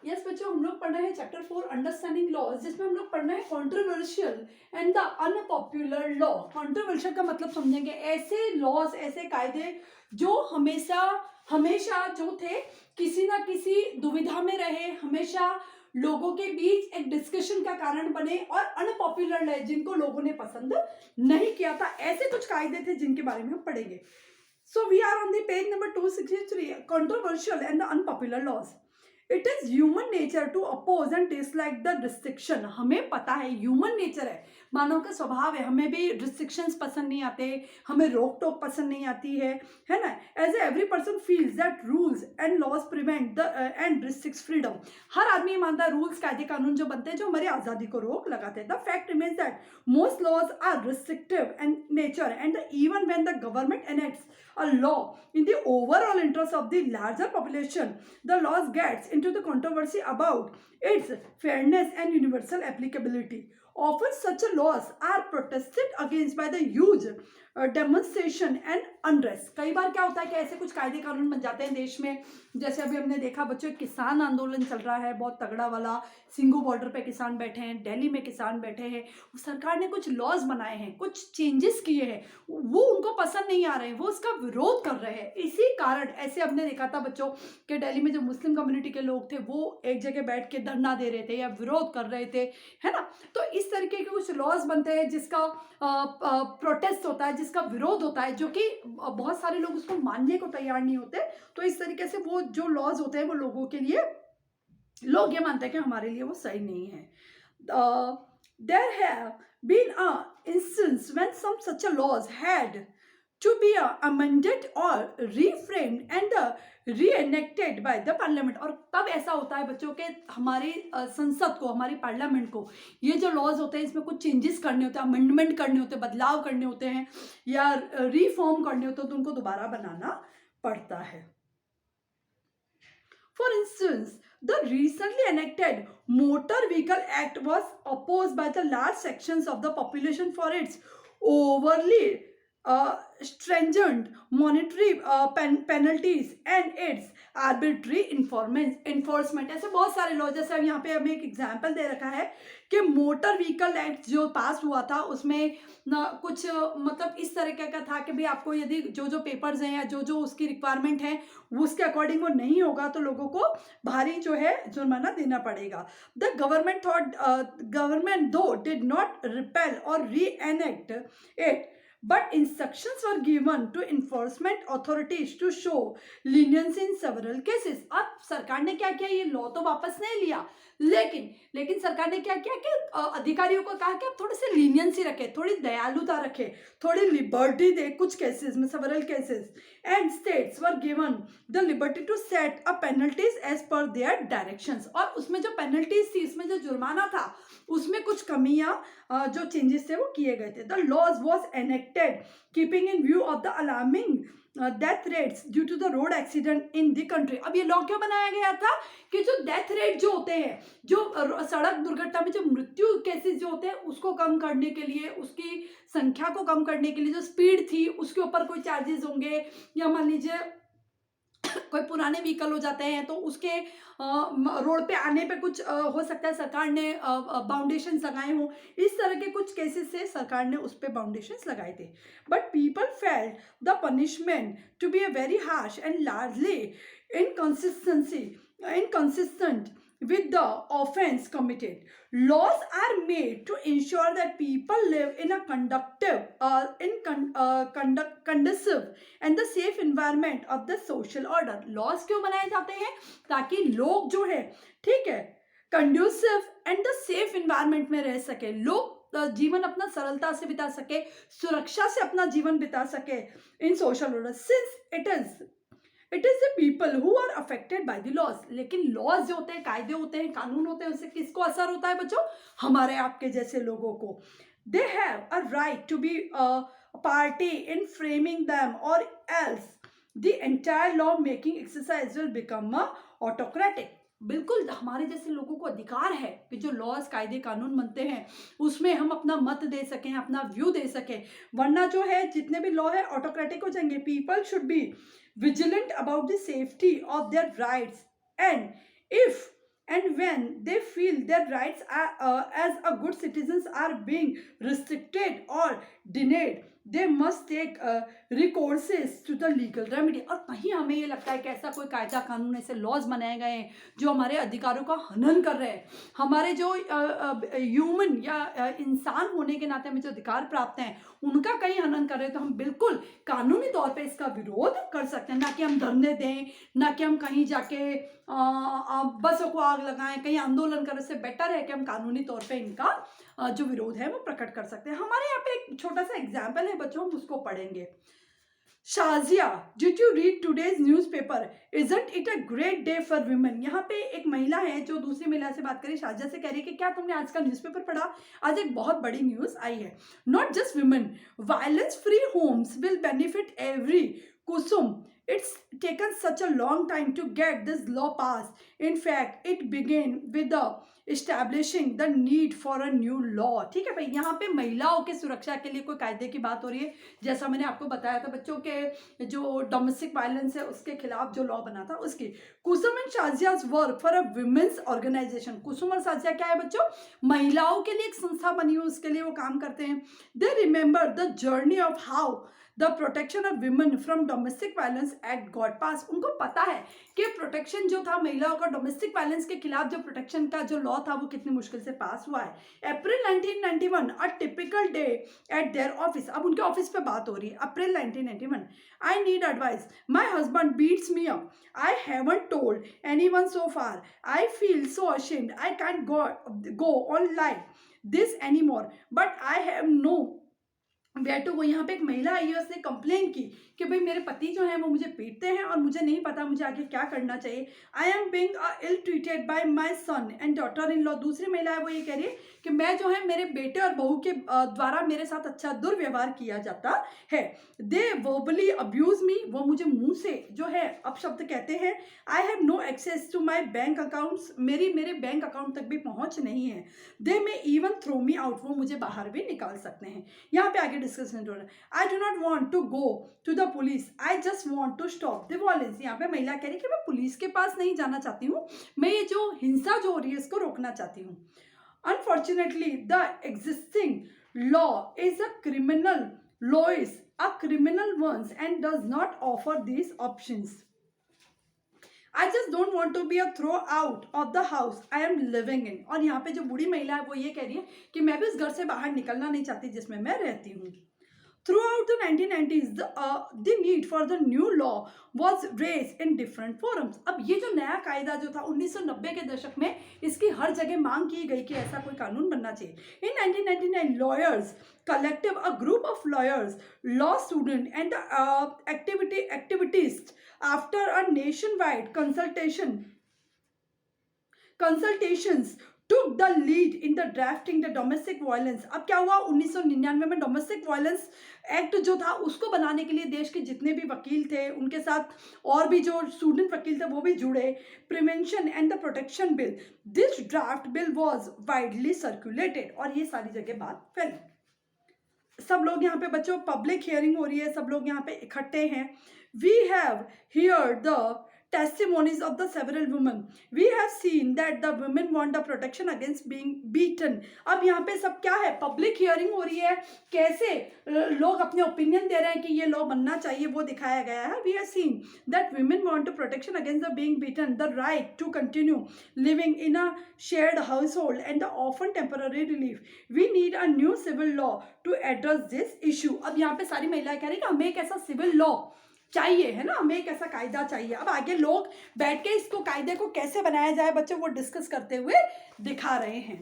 Yes बच्चों, हम लोग पढ़ रहे हैं चैप्टर 4 अंडरस्टैंडिंग लॉज, जिसमें हम लोग पढ़ रहे हैं controversial and the unpopular law. Controversial का मतलब समझेंगे ऐसे लॉज, ऐसे कायदे जो हमेशा हमेशा जो थे किसी ना किसी दुविधा में रहे, हमेशा लोगों के बीच एक डिस्कशन का कारण बने और अनपॉपुलर है, जिनको लोगों ने पसंद नहीं किया था। ऐसे कुछ कायदे थे जिनके बारे में हम पढ़ेंगे। So we are on the page number 263, controversial and the unpopular laws. It is human nature to oppose and dislike the restriction. हमें पता है, ह्यूमन नेचर है, मानव का स्वभाव है, हमें भी रिस्ट्रिक्शंस पसंद नहीं आते, हमें रोक टोक पसंद नहीं आती है ना। As every person feels that rules and laws prevent the and restricts freedom. हर आदमी मानता है रूल्स, कायदे, कानून जो बनते हैं जो हमारी आज़ादी को रोक लगाते हैं। The fact remains that most laws are restrictive and nature and even when the government enacts a law in the overall interest of the larger population, the laws gets into the controversy about its fairness and universal applicability. Often such laws are protested against by the huge demonstration and unrest. कई बार क्या होता है कि ऐसे कुछ कायदे कानून बन जाते हैं देश में, जैसे अभी हमने देखा बच्चों, किसान आंदोलन चल रहा है बहुत तगड़ा वाला, सिंगू बॉर्डर पे किसान बैठे हैं, दिल्ली में किसान बैठे हैं, सरकार ने कुछ लॉज बनाए हैं, कुछ चेंजेस किए हैं, वो उनको पसंद नहीं आ रहे हैं, वो उसका विरोध कर रहे हैं। इसी कारण ऐसे हमने देखा था बच्चों कि दिल्ली में जो मुस्लिम कम्युनिटी के लोग थे वो एक जगह बैठ के धरना दे रहे थे या विरोध कर रहे थे, है ना। तो इस तरीके के कुछ लॉज बनते हैं जिसका प्रोटेस्ट होता है, जिसका विरोध होता है, जो कि बहुत सारे लोग उसको मानने को तैयार नहीं होते। तो इस तरीके से वो जो लॉज होते हैं वो लोगों के लिए, लोग ये मानते हैं कि हमारे लिए वो सही नहीं है। There have been a instance when some such a laws had to be amended or reframed and reenacted by the parliament। और तब ऐसा होता है बच्चों के हमारी संसद को, हमारी पार्लियामेंट को ये जो लॉज होते हैं इसमें कुछ चेंजेस करने होते हैं, अमेंडमेंट करने होते हैं, बदलाव करने होते हैं या रिफॉर्म करने होते हैं, तो उनको दोबारा बनाना पड़ता है। For instance, the recently enacted Motor Vehicle Act was opposed by the large sections of the population for its overly stringent monetary penalties and its arbitrary enforcement। ऐसे बहुत सारे लॉ, जैसे अब यहाँ पे हमें एक एग्जाम्पल दे रखा है कि मोटर व्हीकल एक्ट जो पास हुआ था उसमें ना कुछ मतलब इस तरीके का था कि भाई आपको यदि जो जो पेपर्स हैं या जो जो उसकी रिक्वायरमेंट है उसके अकॉर्डिंग वो नहीं होगा तो लोगों को भारी जो है जुर्माना देना पड़ेगा। द गवर्नमेंट दो डिड नॉट रिपेल और री enact it, but instructions were given to enforcement authorities to show leniency in several cases। अब सरकार ने क्या किया, ये लॉ तो वापस नहीं लिया, लेकिन सरकार ने क्या किया कि अधिकारियों को कहा कि आप थोड़े से लीनियंसी रखें, थोड़ी दयालुता रखें, थोड़ी लिबर्टी दे कुछ केसेस में, several cases, and states were given the liberty to set a penalties as per their directions. और उसमें जो पेनल्टीज थी, उसमें जो जुर्माना था, उसमें कुछ कमियां जो चेंजेस थे वो किए गए थे। The laws was enacted keeping in view of the alarming death rates due to the road accident in the country. अब ये लॉ क्यों बनाया गया था कि जो डेथ रेट जो होते हैं, जो सड़क दुर्घटना में जो मृत्यु केसेस जो होते हैं उसको कम करने के लिए, उसकी संख्या को कम करने के लिए जो स्पीड थी उसके ऊपर कोई चार्जेस होंगे, या मान लीजिए कोई पुराने व्हीकल हो जाते हैं तो उसके रोड पे आने पे कुछ हो सकता है सरकार ने बाउंडेशन लगाए हों, इस तरह के कुछ केसेस से सरकार ने उस पर बाउंडेशन लगाए थे। But people felt the punishment to be a very harsh and largely inconsistent with the offense committed। Laws are made to ensure that people live in a conducive and the safe environment of the social order। Laws क्यों बनाए जाते हैं, ताकि लोग जो है, ठीक है, conducive and the safe environment में रह सके, लोग जीवन अपना सरलता से बिता सके, सुरक्षा से अपना जीवन बिता सके in social order. Since it is the people who are affected by the laws. लेकिन लॉज जो होते हैं, कायदे होते हैं, कानून होते हैं, उससे किसको असर होता है बच्चों, हमारे आपके जैसे लोगों को। They have a right to be party in framing them or else the entire law making exercise will become autocratic. बिल्कुल हमारे जैसे लोगों को अधिकार है कि जो लॉज, कायदे, कानून बनते हैं उसमें हम अपना मत दे सकें, अपना व्यू दे सकें, वरना जो है जितने भी लॉ है ऑटोक्रेटिक हो जाएंगे। People should be vigilant about the safety of their rights, and if and when they feel their rights as a good citizens are being restricted or denied, they must take recourses to the legal remedy. और कहीं हमें ये लगता है कि ऐसा कोई कायदा कानून, ऐसे लॉज बनाए गए हैं जो हमारे अधिकारों का हनन कर रहे हैं, हमारे जो ह्यूमन या इंसान होने के नाते हमें जो अधिकार प्राप्त हैं उनका कहीं हनन कर रहे हैं, तो हम बिल्कुल कानूनी तौर पे इसका विरोध कर सकते हैं। ना कि हम धरने दें, ना कि हम कहीं जाके बसों को आग लगाएं, कहीं आंदोलन करने से बेटर है कि हम कानूनी तौर पे इनका जो विरोध है वो प्रकट कर सकते हैं। हमारे यहाँ पे एक छोटा सा एग्जाम्पल है बच्चों, हम उसको पढ़ेंगे। Shazia, did you read today's newspaper, isn't it a great day for women. यहाँ पे एक महिला है जो दूसरी महिला से बात करी, शाजिया से कह रही है कि क्या तुमने आज का न्यूज़पेपर पढ़ा, आज एक बहुत बड़ी न्यूज़ आई है। Not just women, violence free homes will benefit every. Kusum, it's taken such a long time to get this law passed. In fact, it began with the establishing the need for a new law. ठीक है भाई, यहाँ पे महिलाओं की सुरक्षा के लिए कोई कायदे की बात हो रही है। जैसा मैंने आपको बताया था बच्चों के जो डोमेस्टिक वायलेंस है उसके खिलाफ जो लॉ बना था उसकी। Kusum and Shazia's work for a women's organisation. Kusum और शाजिया क्या है बच्चों, महिलाओं के लिए एक संस्था बनी हुई, उसके लिए वो काम करते हैं। They remember the journey of how the protection of women from domestic violence act got passed. उनको पता है कि प्रोटेक्शन जो था महिलाओं का डोमेस्टिक वायलेंस के खिलाफ जो प्रोटेक्शन का जो लॉ था वो कितनी मुश्किल से पास हुआ है। April 1991, a typical day at their office. अब उनके ऑफिस पे बात हो रही है, April 1991। I need advice, my husband beats me up, I haven't told anyone so far, I feel so ashamed, I can't go on like this anymore, but I have no where to go। यहाँ पे एक महिला आई है, उसने complain की कि भाई मेरे पति जो हैं वो मुझे पीटते हैं और मुझे नहीं पता मुझे आगे क्या करना चाहिए। I am being ill treated by my son and daughter in law. दूसरी महिला है वो ये कह रही है कि मैं जो है मेरे बेटे और बहू के द्वारा मेरे साथ अच्छा दुर्व्यवहार किया जाता है। दे वर्बली अब्यूज मी, वो मुझे मुंह से जो है अपशब्द कहते हैं। I have no access to my bank accounts, मेरे बैंक अकाउंट तक भी पहुंच नहीं है। They may even throw me out, वो मुझे बाहर भी निकाल सकते हैं। यहाँ पे आगे डिस्कशन हो रहा है। I do not want to go to the police, I just want to stop the violence. यहाँ पे महिला कह रही है कि मैं पुलिस के पास नहीं जाना चाहती हूँ, मैं ये जो हिंसा जो हो रही है इसको रोकना चाहती हूँ। Unfortunately the existing law is a criminal law is a criminal once and does not offer these options. I just don't want to be a throw out of the house I am living in। और यहाँ पे जो बूढ़ी महिला है वो ये कह रही है कि मैं भी इस घर से बाहर निकलना नहीं चाहती जिसमें मैं रहती हूँ। Throughout the 1990s, the need for the new law was raised in different forums। अब ये जो नया कायदा जो था 1990 के दशक में इसकी हर जगह मांग की गई कि ऐसा कोई कानून बनना चाहिए। In 1999, lawyers collective, a group of lawyers, law students and activists, after a nationwide consultations took the lead in the drafting the domestic violence। अब क्या हुआ, 1999 में डोमेस्टिक वायलेंस एक्ट जो था उसको बनाने के लिए देश के जितने भी वकील थे, उनके साथ और भी जो स्टूडेंट वकील थे वो भी जुड़े। Prevention and the protection bill, this draft bill was widely circulated, और ये सारी जगह बात फैली। सब लोग यहाँ पे बच्चों, पब्लिक हियरिंग हो रही है, सब लोग यहाँ पे इकट्ठे हैं। We have heard the testimonies of the several women. We have seen that the women want the protection against being beaten। अब यहाँ पे सब क्या है, पब्लिक हियरिंग हो रही है, कैसे लोग अपने ओपिनियन दे रहे हैं कि ये लॉ बनना चाहिए वो दिखाया गया है। We have seen that women want the protection against the being beaten, the right to continue living in a shared household and the often temporary relief। We need a new civil law to address this issue। अब यहाँ पे सारी महिलाएं कह रही हैं कि हमें एक ऐसा सिविल लॉ चाहिए, है ना, हमें एक ऐसा कायदा चाहिए। अब आगे लोग बैठ के इसको कायदे को कैसे बनाया जाए बच्चों वो डिस्कस करते हुए दिखा रहे हैं।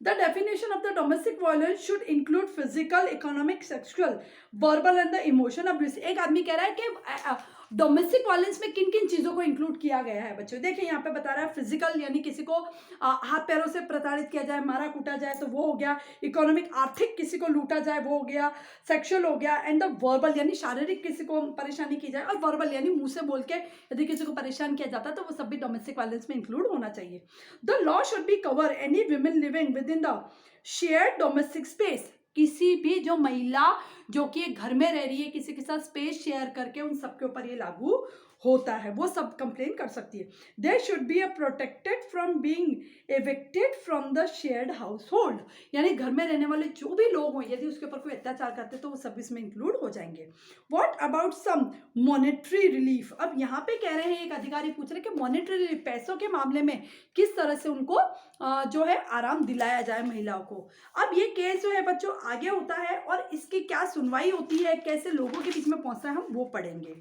The definition of the domestic violence should include physical, economic, sexual, verbal and the emotion abuse। एक आदमी कह रहा है कि डोमेस्टिक वायलेंस में किन किन चीज़ों को इंक्लूड किया गया है बच्चों। देखिए यहाँ पे बता रहा है फिजिकल, यानी किसी को हाथ पैरों से प्रताड़ित किया जाए, मारा कूटा जाए तो वो हो गया। इकोनॉमिक, आर्थिक किसी को लूटा जाए वो हो गया। सेक्सुअल हो गया। एंड द वर्बल, यानी शारीरिक किसी को परेशानी की जाए। और वर्बल यानी मुंह से बोल के यदि किसी को परेशान किया जाता है तो वो सब भी डोमेस्टिक वायलेंस में इंक्लूड होना चाहिए। The law should be cover any women living with in the shared domestic space. किसी भी जो महिला जो कि घर में रह रही है किसी के साथ स्पेस शेयर करके, उन सबके ऊपर ये लागू होता है वो सब कंप्लेन कर सकती है। They should be protected from being evicted from the shared house hold, यानी घर में रहने वाले जो भी लोग हों यदि उसके ऊपर कोई अत्याचार करते तो वो सब इसमें इंक्लूड हो जाएंगे। What about some monetary relief, अब यहाँ पे कह रहे हैं एक अधिकारी पूछ रहे हैं कि मॉनेटरी रिलीफ पैसों के मामले में किस तरह से उनको जो है आराम दिलाया जाए महिलाओं को। अब ये केस जो है बच्चों आगे होता है और इसकी क्या सुनवाई होती है, कैसे लोगों के बीच में पहुंचता है, हम वो पढ़ेंगे।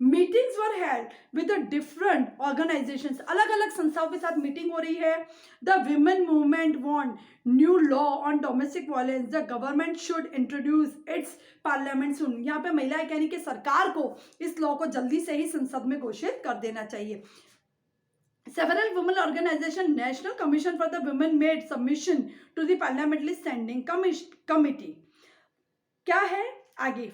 Meetings were held with different organisations, अलग अलग संस्थाओं के साथ मीटिंग हो रही है। The women movement want new law on domestic violence, the government should introduce its parliament soon, यहाँ पे महिलाएं कह रही कि सरकार को इस लॉ को जल्दी से ही संसद में घोषित कर देना चाहिए। Several women organization, National Commission for the Women made submission to the Parliamentary Standing Committee. क्या है आगे?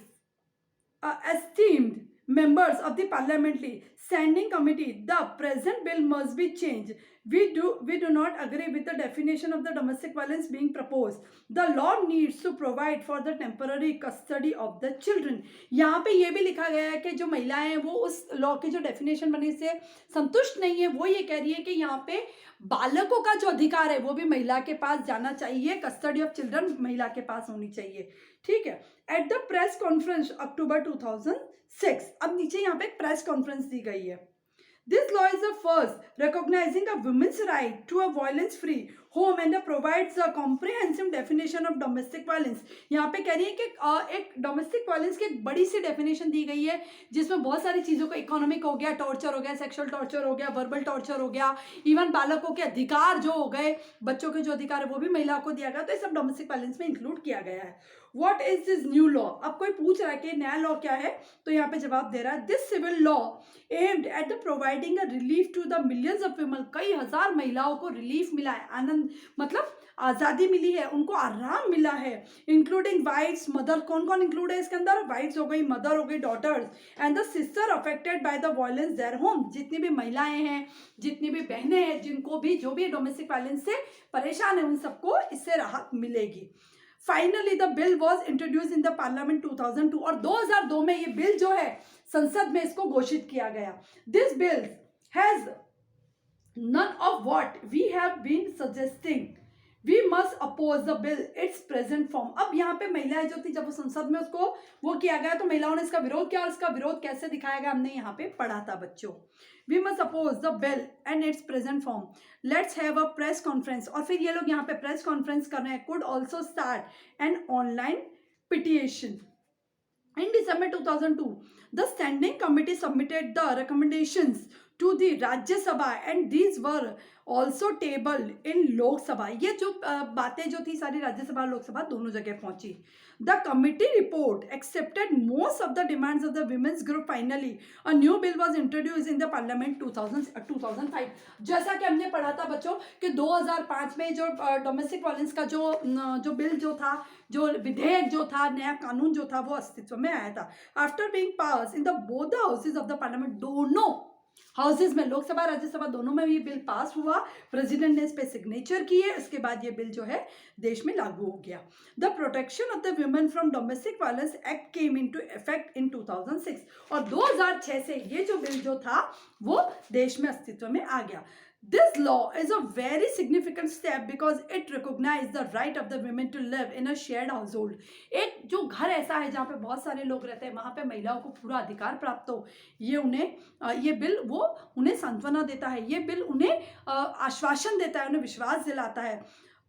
Esteemed members of the Parliamentary Standing Committee, the present bill must be changed. We do not agree with the definition of the domestic violence being proposed. The law needs to provide for the temporary custody of the children. यहाँ पे ये भी लिखा गया है कि जो महिलाएं हैं वो उस लॉ की जो डेफिनेशन बनी से संतुष्ट नहीं है। वो ये कह रही है कि यहाँ पे बालकों का जो अधिकार है वो भी महिला के पास जाना चाहिए, कस्टडी ऑफ चिल्ड्रन महिला के पास होनी चाहिए। ठीक है। एट द प्रेस कॉन्फ्रेंस अक्टूबर 2006, अब नीचे यहाँ पे एक प्रेस कॉन्फ्रेंस दी गई है। This law is the first recognizing a woman's right to a violence-free home and provides a comprehensive definition of domestic violence. यहाँ पे कह रही है कि एक डोमेस्टिक वायलेंस की एक बड़ी सी डेफिनेशन दी गई है जिसमें बहुत सारी चीज़ों को, इकोनॉमिक हो गया, टॉर्चर हो गया, सेक्सुअल टॉर्चर हो गया, वर्बल टॉर्चर हो गया, इवन बालकों के अधिकार जो हो गए, बच्चों के जो अधिकार है वो भी महिलाओं को दिया गया, तो ये सब डोमेस्टिक वायलेंस में इंक्लूड किया गया है। What is this new law, अब कोई पूछ रहा है कि नया लॉ क्या है, तो यहाँ पे जवाब दे रहा है this civil law aimed at the providing a relief to the millions of women, कई हजार महिलाओं को रिलीफ मिला है, आनंद मतलब आज़ादी मिली है, उनको आराम मिला है, इंक्लूडिंग वाइफ्स, मदर, कौन कौन इंक्लूड है इसके अंदर, वाइफ्स हो गई, मदर हो गई, daughters and the sister affected by the violence their home, जितनी भी महिलाएं हैं, जितनी भी बहनें हैं, जिनको भी जो भी डोमेस्टिक वायलेंस से परेशान है, उन सबको इससे राहत मिलेगी। Finally the bill was introduce in the parliament 2002, और 2002 में ये बिल जो है संसद में इसको घोषित किया गया। This bill has none of what we have been suggesting. We must oppose the bill its present form. अब यहाँ पे महिलाएं जो थी, जब वो संसद में उसको वो किया गया तो महिलाओं ने इसका विरोध किया, और इसका विरोध कैसे दिखाया गया हमने यहाँ पे पढ़ा था बच्चों। We must oppose the bill and its present form. Let's have a press conference. और फिर ये लोग यहाँ पे प्रेस कॉन्फ्रेंस कर रहे हैं। Could also start an online petition. In December 2002, the Standing Committee submitted the recommendations to the Rajya Sabha and these were also tabled in Lok Sabha. ये जो बातें जो थी सारी राज्य सभा लोक सभा दोनों जगह पहुंची। The committee report accepted most of the demands of the women's group. Finally, a new bill was introduced in the Parliament 2005. जैसा कि हमने पढ़ा था बच्चों कि 2005 में जो डोमेस्टिक वायलेंस का जो बिल जो था, जो विधेयक जो था, नया कानून जो था, वो अस्तित्व में आया था। After being pass in the both the houses of the parliament, दोनों हाउसेज में, लोकसभा राज्यसभा दोनों में ये बिल पास हुआ, प्रेसिडेंट ने इस पे सिग्नेचर किए, उसके बाद ये बिल जो है देश में लागू हो गया। The protection of the women from domestic violence act came into effect in 2006, और 2006 से ये जो बिल जो था वो देश में अस्तित्व में आ गया। This law is a very significant step because it recognizes the right of the women to live in a shared household. एक जो घर ऐसा है जहाँ पे बहुत सारे लोग रहते हैं, वहाँ पे महिलाओं को पूरा अधिकार प्राप्त हो, ये उन्हें ये बिल वो उन्हें सांत्वना देता है, ये बिल उन्हें आश्वासन देता है, उन्हें विश्वास दिलाता है।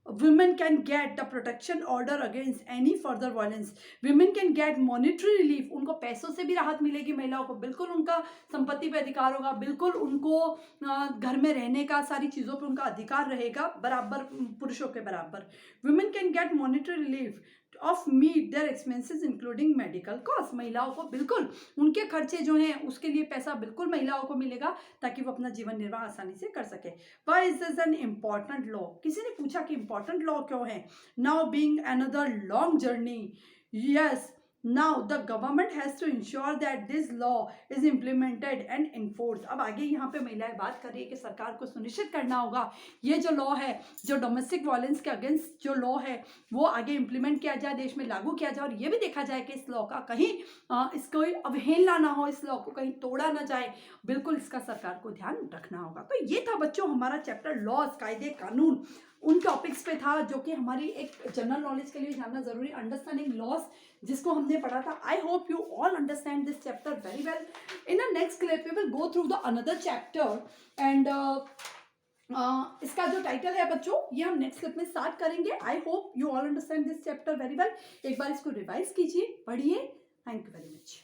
Women can get the protection order against any further violence. Women can get monetary relief. उनको पैसों से भी राहत मिलेगी महिलाओं को, बिल्कुल उनका संपत्ति पे अधिकार होगा, बिल्कुल उनको घर में रहने का, सारी चीज़ों पे उनका अधिकार रहेगा बराबर, पुरुषों के बराबर। Women can get monetary relief of meet their expenses including medical cost, महिलाओं को बिल्कुल उनके खर्चे जो हैं उसके लिए पैसा बिल्कुल महिलाओं को मिलेगा ताकि वो अपना जीवन निर्वाह आसानी से कर सके। Why is this an important law, किसी ने पूछा कि इम्पॉर्टेंट लॉ क्यों है। Now being another long journey, yes now the government has to ensure that this law is implemented and enforce. अब आगे यहाँ पे महिलाएं बात कर रही है कि सरकार को सुनिश्चित करना होगा ये जो लॉ है, जो डोमेस्टिक वायलेंस के अगेंस्ट जो लॉ है, वो आगे इम्प्लीमेंट किया जाए, देश में लागू किया जाए, और ये भी देखा जाए कि इस लॉ का कहीं इसको अवहेलना ना हो, इस लॉ को कहीं तोड़ा ना जाए। बिल्कुल इसका सरकार को ध्यान रखना होगा। तो ये था बच्चों हमारा चैप्टर लॉज, कायदे कानून, उन टॉपिक्स पे था जो कि हमारी एक जनरल नॉलेज के लिए जानना जरूरी, अंडरस्टैंडिंग लॉज, जिसको हमने पढ़ा था। I hope you all understand this chapter very well. In the next clip we will go through the another chapter and इसका जो टाइटल है बच्चों, ये हम नेक्स्ट क्लिप में स्टार्ट करेंगे। आई hope you all understand this chapter very well. एक बार इसको रिवाइज कीजिए, पढ़िए। Thank you very much.